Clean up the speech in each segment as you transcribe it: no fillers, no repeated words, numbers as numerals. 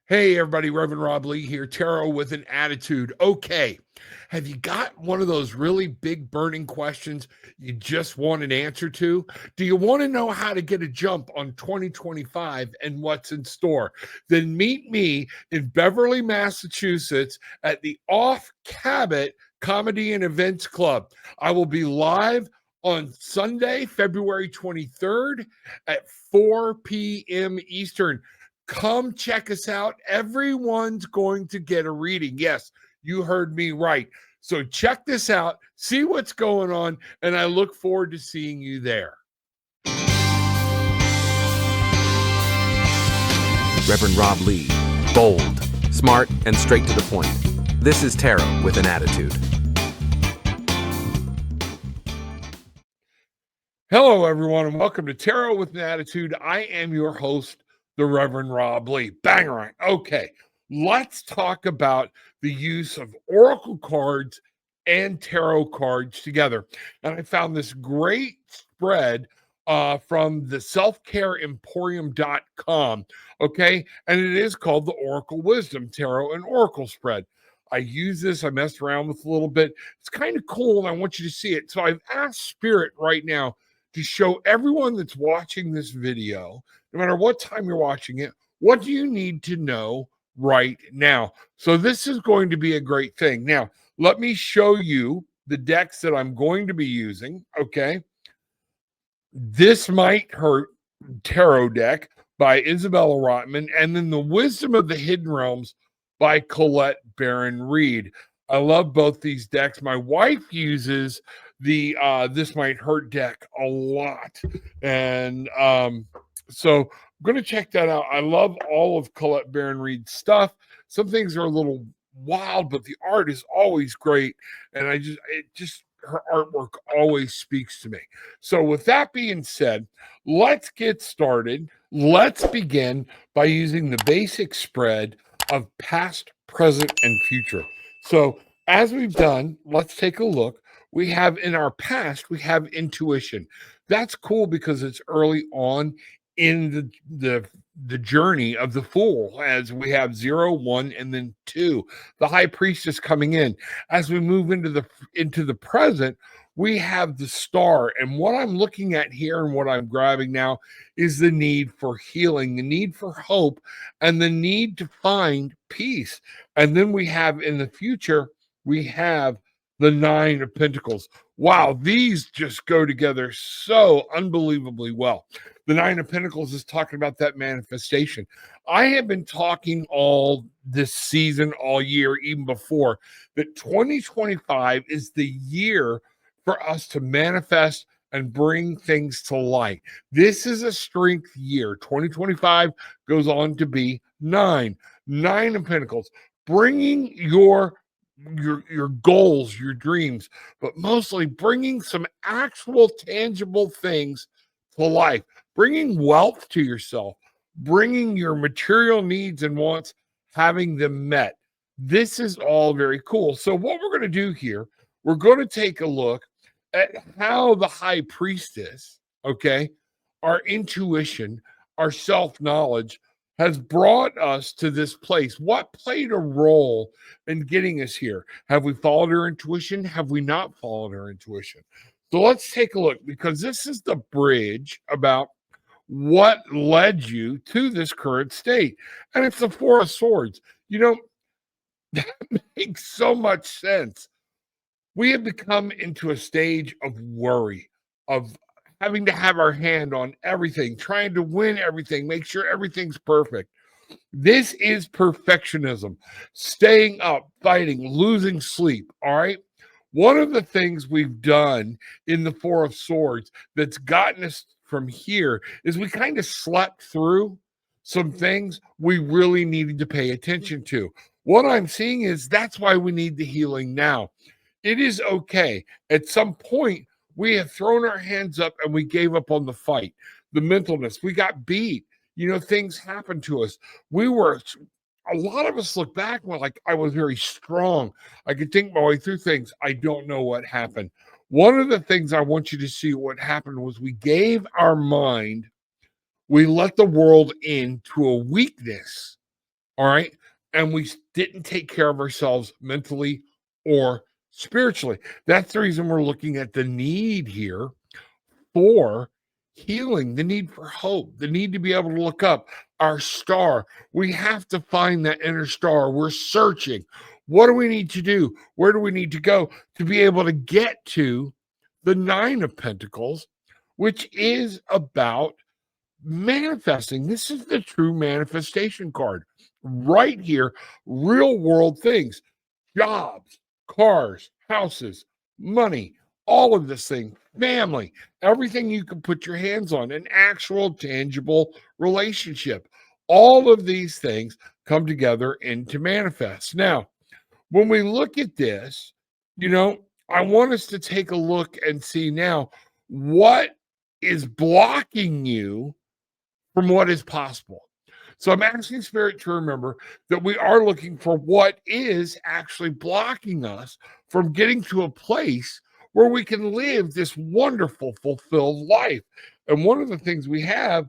Hey, everybody, Reverend Rob Lee here, tarot with an attitude. Okay, have you got one of those really big burning questions you just want an answer to? Do you want to know how to get a jump on 2025 and what's in store? Then meet me in Beverly, Massachusetts at the Off Cabot Comedy and Events Club. I will be live on Sunday, February 23rd at 4 p.m. Eastern. Come check us out. Everyone's going to get a reading. Yes, you heard me right. So check this out, see what's going on, and I look forward to seeing you there. Reverend Rob Lee, bold, smart, and straight to the point. This is Tarot with an Attitude. Hello, everyone, and welcome to Tarot with an Attitude. I am your host, the Reverend Rob Lee. Bang right. Okay, let's talk about the use of oracle cards and tarot cards together. And I found this great spread from the selfcareemporium.com. Okay, and it is called the Oracle Wisdom Tarot and Oracle Spread. I use this, I messed around with a little bit. It's kind of cool, and I want you to see it. So I've asked Spirit right now to show everyone that's watching this video, no matter what time you're watching it, what do you need to know right now? So this is going to be a great thing. Now, let me show you the decks that I'm going to be using, okay? This Might Hurt tarot deck by Isabella Rotman, and then the Wisdom of the Hidden Realms by Colette Baron Reed. I love both these decks. My wife uses the This Might Hurt deck a lot, and so I'm going to check that out. I love all of Colette Baron Reed's stuff. Some things are a little wild, but the art is always great, and her artwork always speaks to me. So with that being said, let's get started. Let's begin by using the basic spread of past, present, and future. So as we've done, let's take a look. We have in our past, we have intuition. That's cool because it's early on in the journey of the Fool, as we have 0, 1, and then 2. The High Priestess coming in. As we move into the present, we have the Star. And what I'm looking at here and what I'm grabbing now is the need for healing, the need for hope, and the need to find peace. And then we have in the future, we have the 9 of Pentacles. Wow, these just go together so unbelievably well. The 9 of Pentacles is talking about that manifestation. I have been talking all this season, all year, even before, that 2025 is the year for us to manifest and bring things to light. This is a strength year. 2025 goes on to be 9 of Pentacles, bringing your goals, your dreams, but mostly bringing some actual tangible things to life, bringing wealth to yourself, bringing your material needs and wants, having them met. This is all very cool. So what we're going to do here, we're going to take a look at how the High Priestess, okay, our intuition, our self-knowledge, has brought us to this place. What played a role in getting us here? Have we followed our intuition? Have we not followed our intuition? So let's take a look, because this is the bridge about what led you to this current state. And it's the 4 of Swords. You know, that makes so much sense. We have become into a stage of worry, of having to have our hand on everything, trying to win everything, make sure everything's perfect. This is perfectionism, staying up, fighting, losing sleep. All right. One of the things we've done in the 4 of Swords that's gotten us from here is we kind of slept through some things we really needed to pay attention to. What I'm seeing is that's why we need the healing now. It is okay. At some point, we have thrown our hands up and we gave up on the fight, the mentalness. We got beat. You know, things happened to us. A lot of us look back and we're like, I was very strong. I could think my way through things. I don't know what happened. One of the things I want you to see what happened was we gave our mind, we let the world into a weakness All right. And we didn't take care of ourselves mentally or spiritually. That's the reason we're looking at the need here for healing, the need for hope, the need to be able to look up our star. We have to find that inner star. We're searching. What do we need to do? Where do we need to go to be able to get to the Nine of Pentacles, which is about manifesting? This is the true manifestation card right here. Real world things, jobs, cars, houses, money, all of this thing, family, everything you can put your hands on, an actual tangible relationship. All of these things come together into manifest. Now, when we look at this, I want us to take a look and see now what is blocking you from what is possible. So I'm asking Spirit to remember that we are looking for what is actually blocking us from getting to a place where we can live this wonderful, fulfilled life. And one of the things we have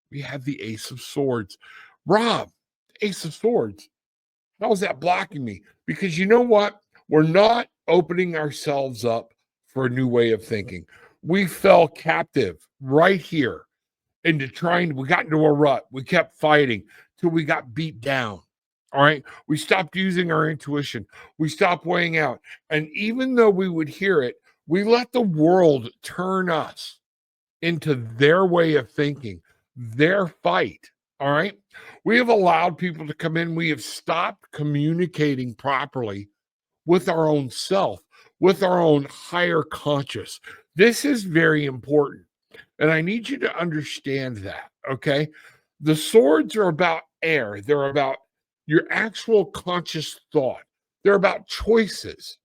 the Ace of Swords. Rob, Ace of Swords, how is that blocking me? Because you know what? We're not opening ourselves up for a new way of thinking. We fell captive right here into we got into a rut. We kept fighting till we got beat down. All right. We stopped using our intuition. We stopped weighing out. And even though we would hear it, we let the world turn us into their way of thinking, their fight. All right. We have allowed people to come in. We have stopped communicating properly with our own self, with our own higher conscious. This is very important. And I need you to understand that, okay? The swords are about air. They're about your actual conscious thought. They're about choices.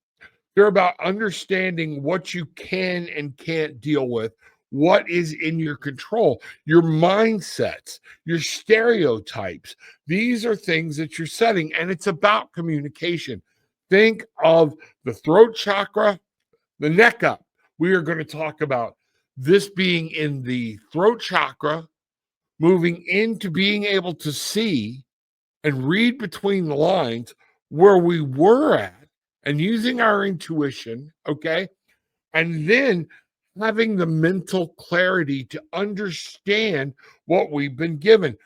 They're about understanding what you can and can't deal with, what is in your control, your mindsets, your stereotypes. These are things that you're setting, and it's about communication. Think of the throat chakra, the neck up. We are going to talk about this being in the throat chakra, moving into being able to see and read between the lines where we were at and using our intuition, okay? And then having the mental clarity to understand what we've been given.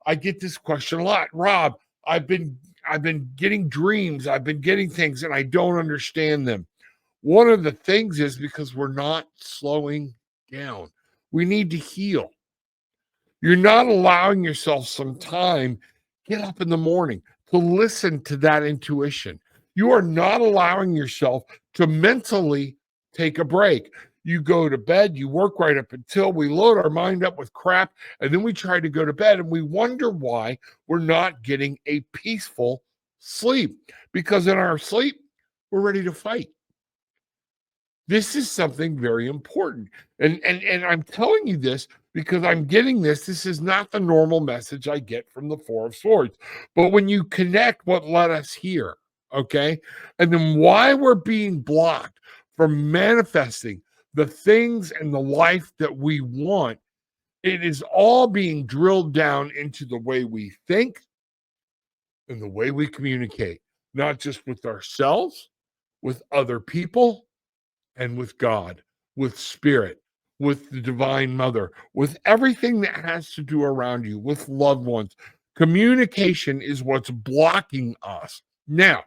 I get this question a lot. Rob, I've been getting dreams, I've been getting things and I don't understand them. One of the things is because we're not slowing down. We need to heal. You're not allowing yourself some time, get up in the morning to listen to that intuition. You are not allowing yourself to mentally take a break. You go to bed, you work right up until we load our mind up with crap, and then we try to go to bed and we wonder why we're not getting a peaceful sleep. Because in our sleep, we're ready to fight. This is something very important. And I'm telling you this because I'm getting this. This is not the normal message I get from the Four of Swords. But when you connect what led us here, okay, and then why we're being blocked from manifesting the things and the life that we want, it is all being drilled down into the way we think and the way we communicate, not just with ourselves, with other people, and with God, with spirit, with the divine mother, with everything that has to do around you, with loved ones. Communication is what's blocking us. Now,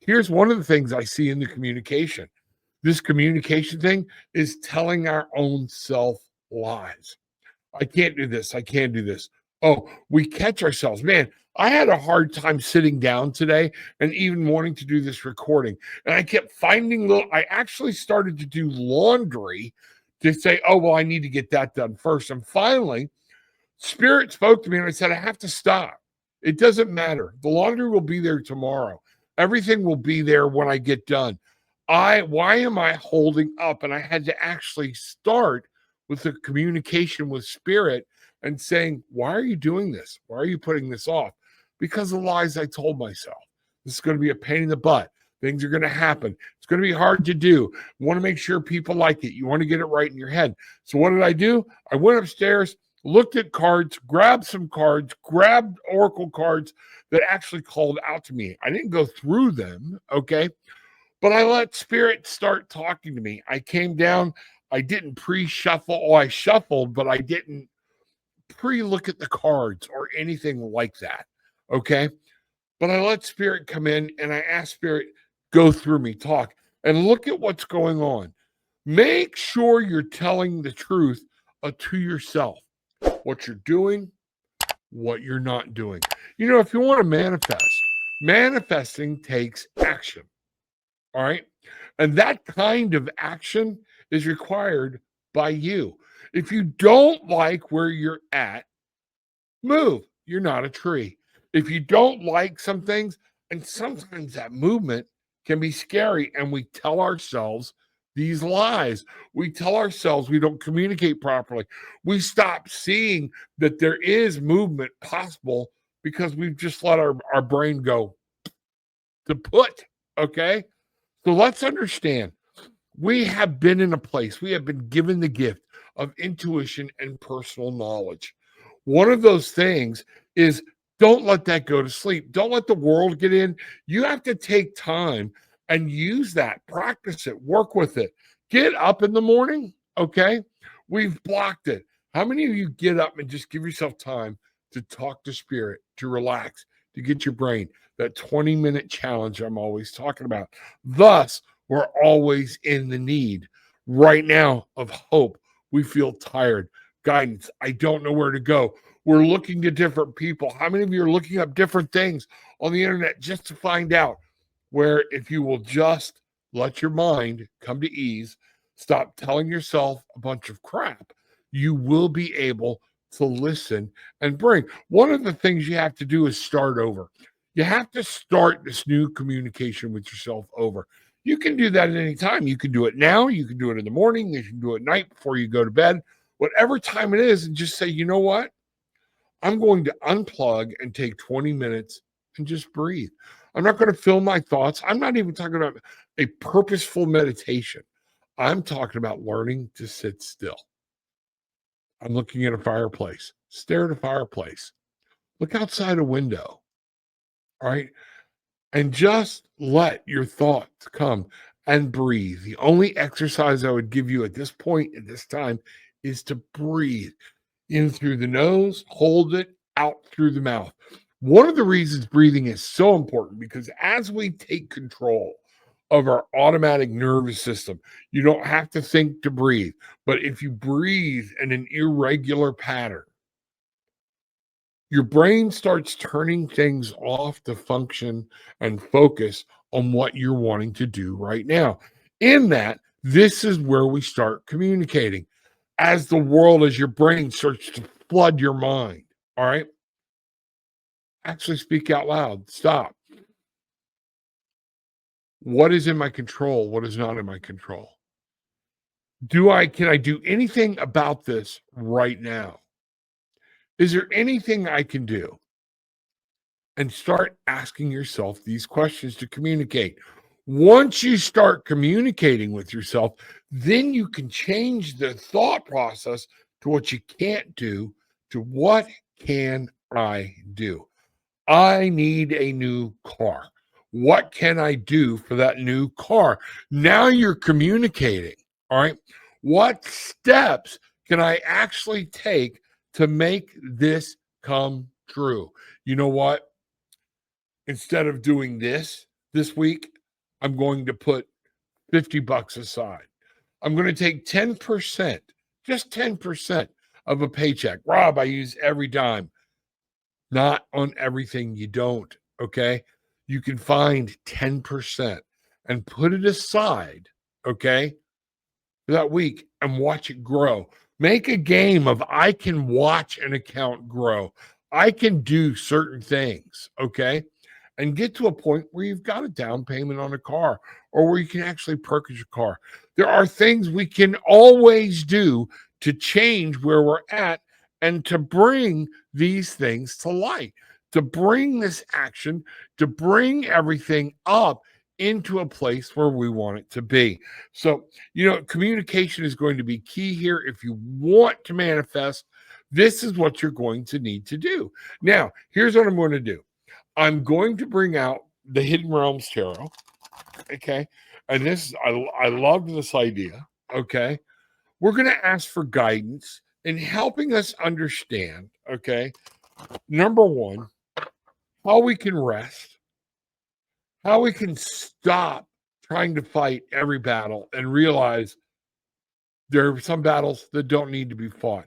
here's one of the things I see in the communication. This communication thing is telling our own self lies. I can't do this. I can't do this. Oh, we catch ourselves. Man, I had a hard time sitting down today and even wanting to do this recording. And I kept finding I actually started to do laundry to say, oh, well, I need to get that done first. And finally, Spirit spoke to me and I said, I have to stop. It doesn't matter. The laundry will be there tomorrow. Everything will be there when I get done. Why am I holding up? And I had to actually start with the communication with Spirit and saying, why are you doing this? Why are you putting this off? Because of the lies I told myself. This is going to be a pain in the butt. Things are going to happen. It's going to be hard to do. You want to make sure people like it. You want to get it right in your head. So what did I do? I went upstairs, looked at cards, grabbed some cards, grabbed oracle cards that actually called out to me. I didn't go through them, okay? But I let spirit start talking to me. I came down, I didn't pre-shuffle. Oh, I shuffled, but I didn't pre-look at the cards or anything like that, okay? But I let spirit come in and I asked spirit, go through me, talk, and look at what's going on. Make sure you're telling the truth to yourself, what you're doing, what you're not doing. You know, if you want to manifest, manifesting takes action. All right. And that kind of action is required by you. If you don't like where you're at, move. You're not a tree. If you don't like some things, and sometimes that movement can be scary, and we tell ourselves these lies. We tell ourselves we don't communicate properly. We stop seeing that there is movement possible because we've just let our brain go to put. Okay. So let's understand we have been in a place, we have been given the gift of intuition and personal knowledge. One of those things is don't let that go to sleep. Don't let the world get in. You have to take time and use that, practice it, work with it. Get up in the morning, okay? We've blocked it. How many of you get up and just give yourself time to talk to spirit, to relax, to get your brain, that 20-minute challenge I'm always talking about? Thus, we're always in the need right now of hope. We feel tired, guidance. I don't know where to go. We're looking to different people. How many of you are looking up different things on the internet just to find out where, if you will just let your mind come to ease, stop telling yourself a bunch of crap, you will be able to listen and bring. One of the things you have to do is start over. You have to start this new communication with yourself over. You can do that at any time. You can do it now. You can do it in the morning. You can do it at night before you go to bed, whatever time it is, and just say, you know what? I'm going to unplug and take 20 minutes and just breathe. I'm not going to fill my thoughts. I'm not even talking about a purposeful meditation. I'm talking about learning to sit still. I'm looking at a fireplace. Stare at a fireplace. Look outside a window. All right. And just let your thoughts come and breathe. The only exercise I would give you at this point, at this time, is to breathe in through the nose, hold it out through the mouth. One of the reasons breathing is so important, because as we take control of our automatic nervous system, you don't have to think to breathe. But if you breathe in an irregular pattern, your brain starts turning things off to function and focus on what you're wanting to do right now. In that, this is where we start communicating. As the world, as your brain starts to flood your mind, all right? Actually speak out loud. Stop. What is in my control? What is not in my control? Can I do anything about this right now? Is there anything I can do? And start asking yourself these questions to communicate. Once you start communicating with yourself, then you can change the thought process to what you can't do to what can I do? I need a new car. What can I do for that new car? Now you're communicating. All right. What steps can I actually take to make this come true? You know what? Instead of doing this week, I'm going to put $50 aside. I'm going to take 10%, just 10% of a paycheck. Rob, I use every dime. Not on everything you don't, okay? You can find 10% and put it aside, okay, for that week and watch it grow. Make a game of I can watch an account grow. I can do certain things, okay? And get to a point where you've got a down payment on a car or where you can actually purchase a car. There are things we can always do to change where we're at and to bring these things to light, to bring this action, to bring everything up into a place where we want it to be. So, communication is going to be key here. If you want to manifest, This is what you're going to need to do. Now, here's what I'm going to do. I'm going to bring out the Hidden Realms Tarot. Okay. And this, I love this idea. Okay. We're going to ask for guidance in helping us understand. Okay. Number one, how we can rest, how we can stop trying to fight every battle and realize there are some battles that don't need to be fought.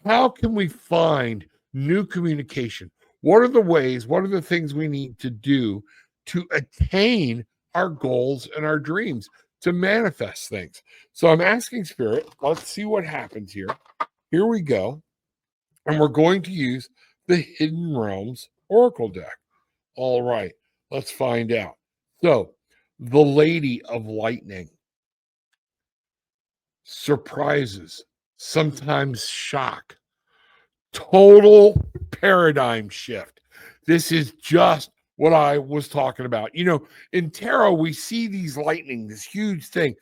How can we find new communication? What are the ways, what are the things we need to do to attain our goals and our dreams, to manifest things? So I'm asking Spirit, let's see what happens here. Here we go. And we're going to use the Hidden Realms Oracle deck. All right, let's find out. So, the Lady of Lightning, surprises, sometimes shock, total paradigm shift. This is just what I was talking about. You know, in tarot, we see these lightning, this huge thing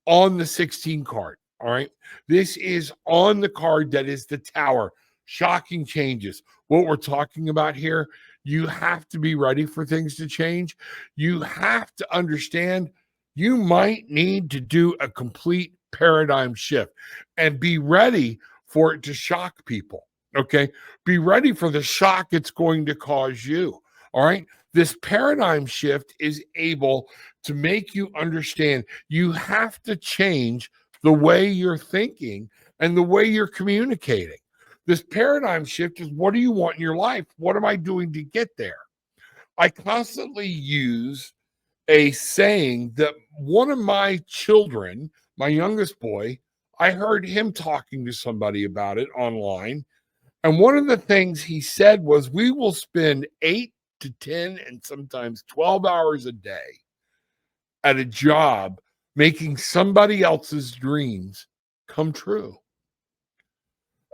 on the 16 card. All right. This is on the card that is the Tower. Shocking changes. What we're talking about here, you have to be ready for things to change. You have to understand you might need to do a complete paradigm shift and be ready for it to shock people. Okay. Be ready for the shock it's going to cause you. All right. This paradigm shift is able to make you understand you have to change the way you're thinking and the way you're communicating. This paradigm shift is, what do you want in your life? What am I doing to get there? I constantly use a saying that one of my children, my youngest boy, I heard him talking to somebody about it online. And one of the things he said was, we will spend 8 to 10 and sometimes 12 hours a day at a job making somebody else's dreams come true.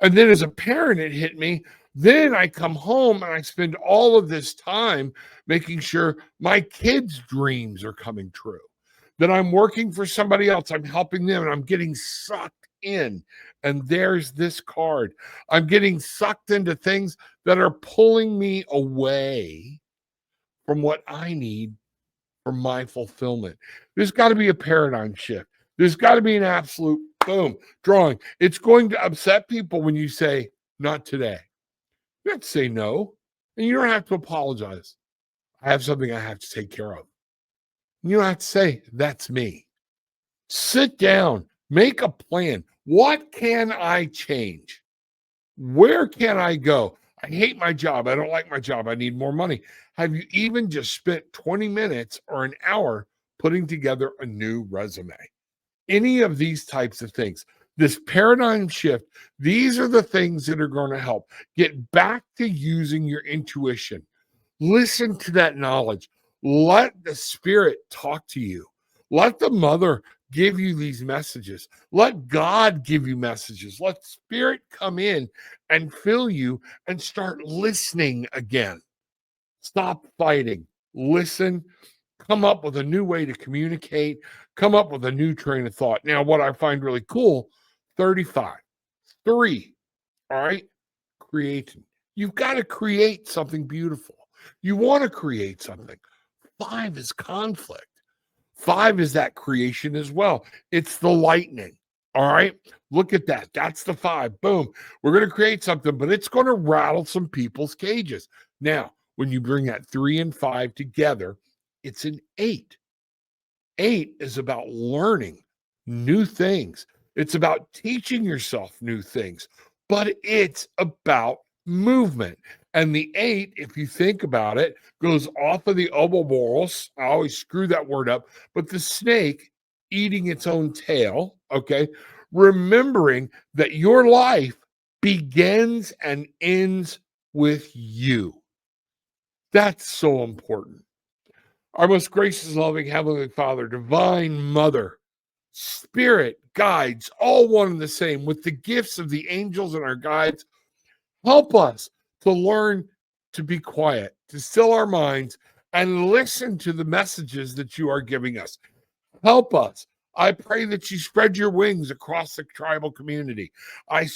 And then as a parent, it hit me. Then I come home and I spend all of this time making sure my kids' dreams are coming true, that I'm working for somebody else, I'm helping them, and I'm getting sucked in. And there's this card. I'm getting sucked into things that are pulling me away from what I need for my fulfillment. There's got to be a paradigm shift. There's got to be an absolute boom drawing. It's going to upset people when you say, not today. You have to say no, and you don't have to apologize. I have something I have to take care of. You don't have to say, that's me. Sit down, make a plan. What can I change? Where can I go? I hate my job. I don't like my job. I need more money. Have you even just spent 20 minutes or an hour putting together a new resume? Any of these types of things, this paradigm shift, these are the things that are going to help. Get back to using your intuition. Listen to that knowledge. Let the Spirit talk to you. Let the Mother give you these messages. Let God give you messages. Let Spirit come in and fill you and start listening again. Stop fighting. Listen. Come up with a new way to communicate. Come up with a new train of thought. Now, what I find really cool, 35, 3, all right, creating. You've got to create something beautiful. You want to create something. 5 is conflict. 5 is that creation as well. It's the lightning. All right. Look at that. That's the 5. Boom. We're going to create something, but it's going to rattle some people's cages. Now, when you bring that 3 and 5 together, it's an 8. 8 is about learning new things. It's about teaching yourself new things, but it's about movement. And the 8, if you think about it, goes off of the Ouroboros. I always screw that word up, but the snake eating its own tail, okay? Remembering that your life begins and ends with you. That's so important. Our most gracious, loving Heavenly Father, Divine Mother, Spirit, guides, all one and the same, with the gifts of the angels and our guides, help us to learn to be quiet, to still our minds, and listen to the messages that you are giving us. Help us. I pray that you spread your wings across the tribal community. I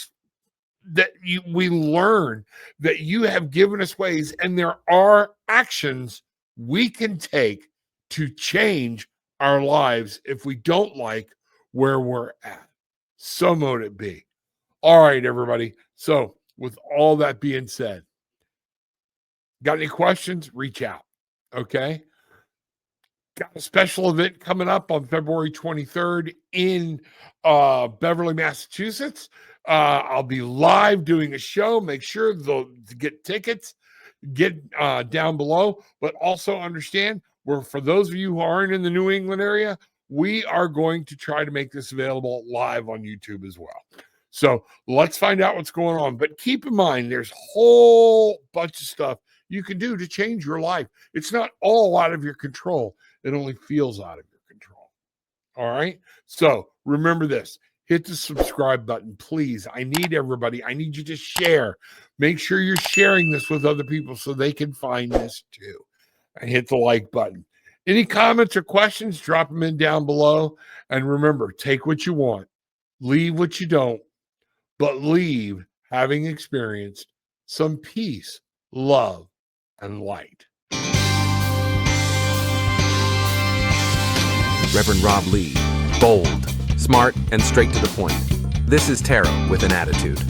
we learn that you have given us ways, and there are actions we can take to change our lives if we don't like where we're at. So mote it be. All right, everybody. So with all that being said, got any questions? Reach out. Okay. Got a special event coming up on February 23rd in Beverly, Massachusetts. I'll be live doing a show. Make sure to get tickets, get down below, but also understand for those of you who aren't in the New England area, we are going to try to make this available live on YouTube as well. So let's find out what's going on. But keep in mind, there's a whole bunch of stuff you can do to change your life. It's not all out of your control. It only feels out of your control. All right. So remember this. Hit the subscribe button, please. I need everybody. I need you to share. Make sure you're sharing this with other people so they can find this too. And hit the like button. Any comments or questions, drop them in down below. And remember, take what you want, leave what you don't, but leave having experienced some peace, love, and light. Reverend Rob Lee, bold, smart, and straight to the point. This is Tarot with an Attitude.